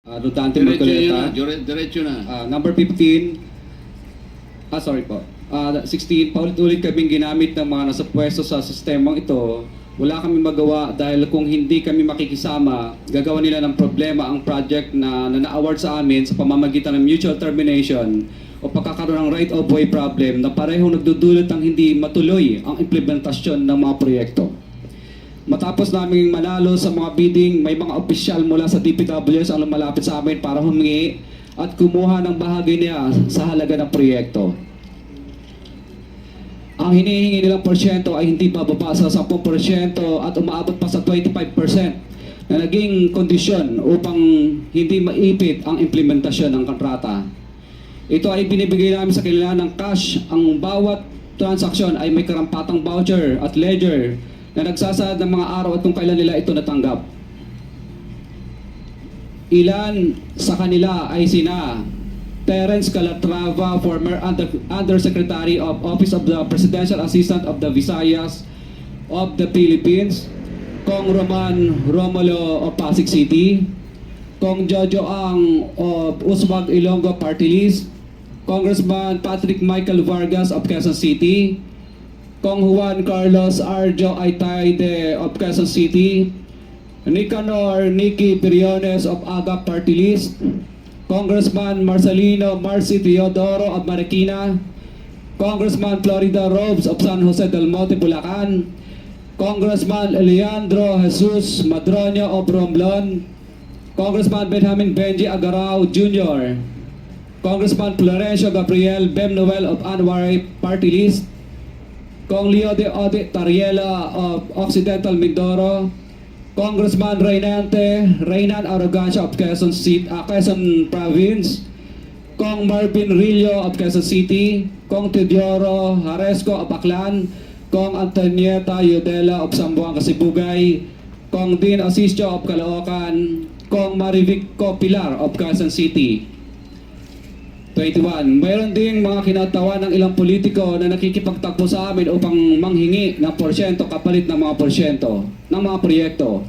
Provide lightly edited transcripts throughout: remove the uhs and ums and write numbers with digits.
Rodante Diretso Marcoleta. na, diretso na. Number 15, sorry po. 16, paulit-ulit kaming ginamit ng mga nasa pwesto sa sistemang ito. Wala kami magawa dahil kung hindi kami makikisama, gagawa nila ng problema ang project na na-award sa amin sa pamamagitan ng mutual termination o pagkakaroon ng right of way problem na parehong nagdudulot ng hindi matuloy ang implementasyon ng mga proyekto. Matapos naming manalo sa mga bidding, may mga opisyal mula sa DPWS ang lumalapit sa amin para humingi at kumuha ng bahagi niya sa halaga ng proyekto. Ang hinihingi nilang porsyento ay hindi bababa sa 10% at umaabot pa sa 25% na naging kondisyon upang hindi maipit ang implementasyon ng kontrata. Ito ay binibigay namin sa kanila ng cash. Ang bawat transaksyon ay may karampatang voucher at ledger na nagsasaad ng mga araw at kung kailan nila ito natanggap. Ilan sa kanila ay sina Terence Calatrava, former Undersecretary of Office of the Presidential Assistant of the Visayas of the Philippines, Kong Roman Romulo of Pasig City, Kong Jojo Ang of Uswag Ilonggo Party List, Congressman Patrick Michael Vargas of Quezon City, Kong Juan Carlos Arjo Aitayde of Quezon City, Nicanor Nicky Piriones of Aga Party List, Congressman Marcelino Marcy Teodoro of Marikina, Congressman Florida Robes of San Jose del Monte, Bulacan, Congressman Leandro Jesus Madroño of Romblon, Congressman Benjamin Benji Agarao Jr., Congressman Florencio Gabriel Bem Noel of Anwaray Party List, Kong Leo de Ode Tariela of Occidental Mindoro, Congressman Reynan Arrogancia of Quezon City, Quezon Province, Kong Marvin Rillo of Quezon City, Kong Teodoro Haresco of Aklan, Kong Antonieta Yudela of Sambuanga Sibugay, Kong Dean Asisio of Caloocan, Kong Marivic Pilar of Quezon City. 21. Mayroon ding mga kinatawan ng ilang politiko na nakikipagtakbo sa amin upang manghingi ng porsyento kapalit ng mga porsyento ng mga proyekto.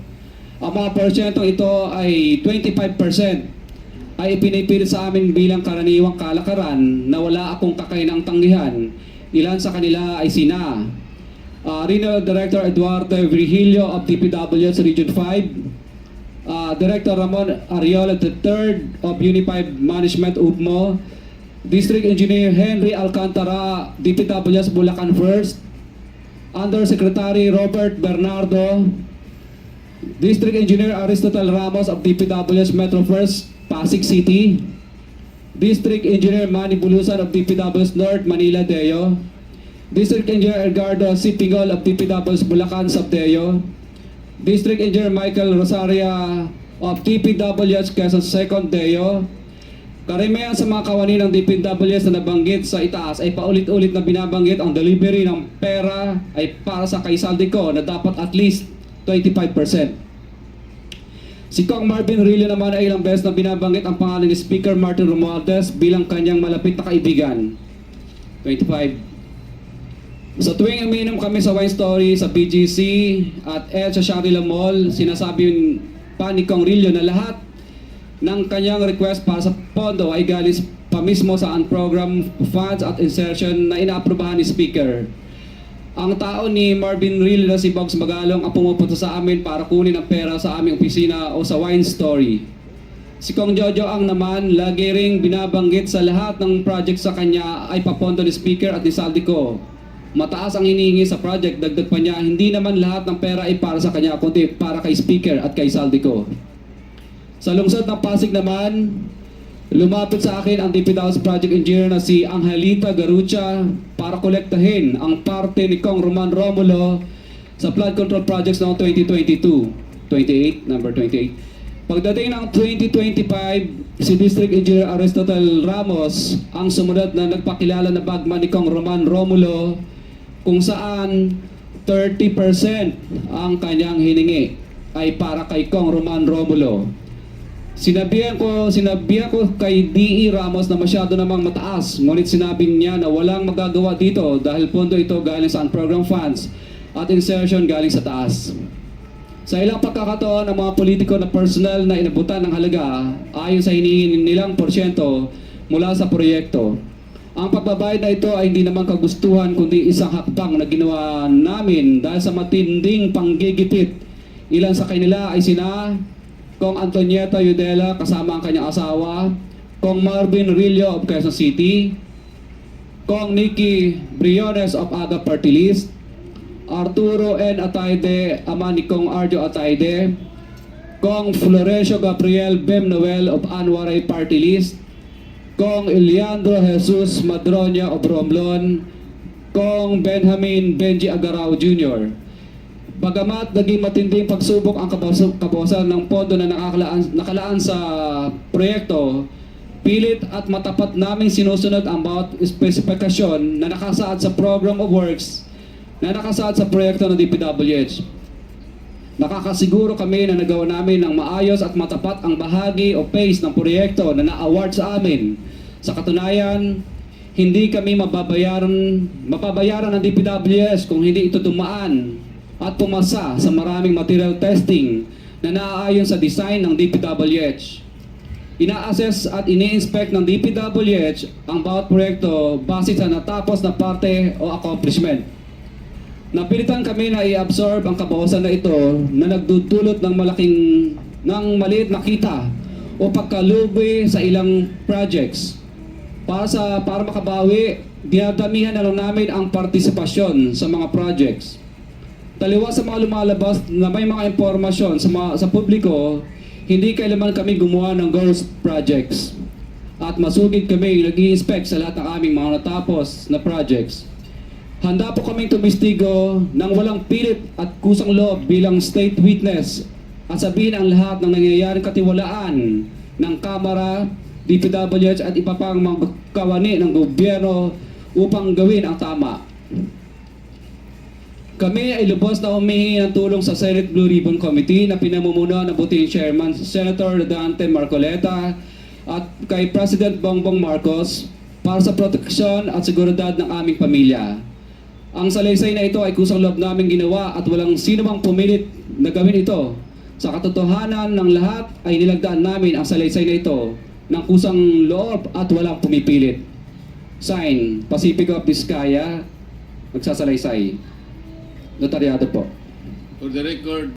Ang mga porsyento ito ay 25% ay ipinipilit sa amin bilang karaniwang kalakaran na wala akong kakainang tanggihan. Ilan sa kanila ay sina Regional Director Eduardo Virgilio of DPWS Region 5, Director Ramon Ariola III of Unified Management UPMO, District Engineer Henry Alcantara, DPWS Bulacan First, Undersecretary Robert Bernardo, District Engineer Aristotle Ramos of DPWS Metro First, Pasig City, District Engineer Manny Bulusan of DPWS North, Manila Deo, District Engineer Edgardo Sipingol of DPWS Bulacan Subdeo, District Engineer Michael Rosaria of DPWS Quezon Second Deo. Karamihan sa mga kawani ng DPWS na nabanggit sa itaas ay paulit-ulit na binabanggit ang delivery ng pera ay para sa kaisaldi ko na dapat at least 25%. Si Kong Marvin Rillo naman ay ilang beses na binabanggit ang pangalan ni Speaker Martin Romualdez bilang kanyang malapit na kaibigan. 25. Sa tuwing umiinom kami sa Wine Story, sa BGC at sa Shangri-La Mall, sinasabi pa ni Kong Rillo na lahat ng kanyang request para sa pondo ay galing pa mismo sa unprogrammed funds at insertion na inaaprobahan ni Speaker. Ang tao ni Marvin Rillo na si Bogs Magalong ang pumupunta sa amin para kunin ang pera sa aming opisina o sa Wine Story. Si Kong Jojo Ang naman, lagi ring binabanggit sa lahat ng project sa kanya ay papondo ni Speaker at ni saldi ko. Mataas ang hinihingi sa project, dagdag pa niya, hindi naman lahat ng pera ay para sa kanya, kundi para kay Speaker at kay saldi ko. Sa lungsod ng Pasig naman, lumapit sa akin ang DPWS Project Engineer na si Angelita Garucha para kolektahin ang parte ni Kong Roman Romulo sa flood control projects noong 2022. 28, number 28. Pagdating ng 2025, si District Engineer Aristotle Ramos ang sumunod na nagpakilala na bagman ni Kong Roman Romulo kung saan 30% ang kanyang hiningi ay para kay Kong Roman Romulo. Sinabihan ko kay D.E. Ramos na masyado namang mataas, ngunit sinabi niya na walang magagawa dito dahil pondo ito galing sa unprogrammed funds at insertion galing sa taas. Sa ilang pagkakataon, ang mga politiko na personal na inabutan ng halaga ayon sa hinihingi nilang porsyento mula sa proyekto. Ang pagbabayad na ito ay hindi naman kagustuhan kundi isang hakbang na ginawa namin dahil sa matinding panggigipit. Ilan sa kanila ay sina Kong Antonieta Yudela kasama ang kanyang asawa, Kong Marvin Rillo of Quezon City, Kong Nikki Briones of Aga Party List, Arturo N. Ataide, ama ni Kong Arjo Ataide, Kong Florencio Gabriel Bem Noel of Anwaray Party List, Kong Eliandro Jesus Madroña of Romblon, Kong Benjamin Benji Agarao Jr. Bagamat naging matinding pagsubok ang kabawasan ng pondo na nakalaan sa proyekto, pilit at matapat naming sinusunod ang bawat espesifikasyon na nakasaad sa Program of Works na nakasaad sa proyekto ng DPWH. Nakakasiguro kami na nagawa namin ng maayos at matapat ang bahagi o phase ng proyekto na na-award sa amin. Sa katunayan, hindi kami mapabayaran ng DPWH kung hindi ito dumaan at pumasa sa maraming material testing na naaayon sa design ng DPWH. Ina-assess at ini-inspect ng DPWH ang bawat proyekto base sa natapos na parte o accomplishment. Napilitan kami na i-absorb ang kabawasan na ito na nagdudulot ng maliit na kita o pagkalugi sa ilang projects. Para makabawi, dinadamihan na lang namin ang partisipasyon sa mga projects. Taliwas sa mga lumalabas na may mga impormasyon sa publiko, hindi kailanman kami gumawa ng ghost projects. At masugid kami nag-i-inspect sa lahat ng aming mga natapos na projects. Handa po kaming tumistigo ng walang pilit at kusang loob bilang state witness at sabihin ang lahat ng nangyayaring katiwalaan ng Kamara, DPWH at iba pang mga kawani ng gobyerno upang gawin ang tama. Kami ay lubos na humihingi ng tulong sa Senate Blue Ribbon Committee na pinamumuno ng buting Chairman Senator Dante Marcoleta at kay President Bongbong Marcos para sa proteksyon at seguridad ng aming pamilya. Ang salaysay na ito ay kusang loob namin ginawa at walang sino mang pumilit na gawin ito. Sa katotohanan ng lahat ay nilagdaan namin ang salaysay na ito ng kusang loob at walang pumipilit. Sign, Pacifico of Vizcaya, magsasalaysay. Notaryado po. For the record,